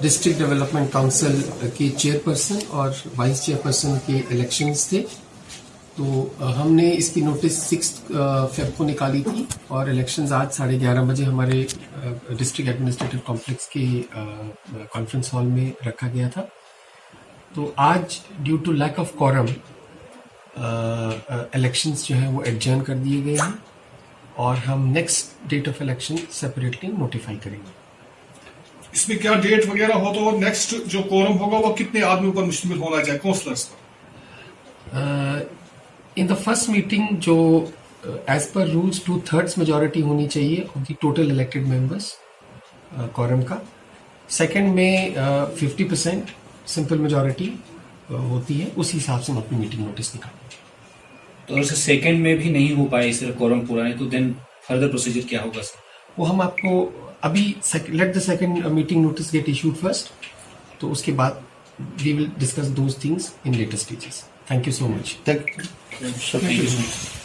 District development council के chairperson और vice chairperson के इलेक्शंस थे। तो हमने इसकी नोटिस 6 फेब को निकाली थी और इलेक्शंस आज 11:30 बजे हमारे डिस्ट्रिक्ट एडमिनिस्ट्रेटिव कॉम्प्लेक्स के कॉन्फ्रेंस हॉल में रखा गया था। तो आज due to lack of quorum elections जो है वो एडजर्न कर दिए गए हैं और हम next date of election separately notify करेंगे। इसमें क्या डेट वगैरह हो तो नेक्स्ट जो कोरम होगा वो कितने आदमी पर मुश्तमिल होना चाहिए, काउंसलर्स पर? इन द फर्स्ट मीटिंग जो एज पर रूल्स 2/3 मेजॉरिटी होनी चाहिए of the total elected members quorum का। सेकंड में 50% सिंपल मेजॉरिटी होती है, उस हिसाब से हम अपनी मीटिंग नोटिस निकालेंगे। तो अगर सेकंड में भी नहीं हो पाए सर कोरम पूरा है तो देन फर्दर प्रोसीजर क्या होगा सर? वो हम आपको अभी let the second meeting notice get issued first, तो उसके बाद we will discuss those things in later stages. Thank you so much. Thank you. Thank you.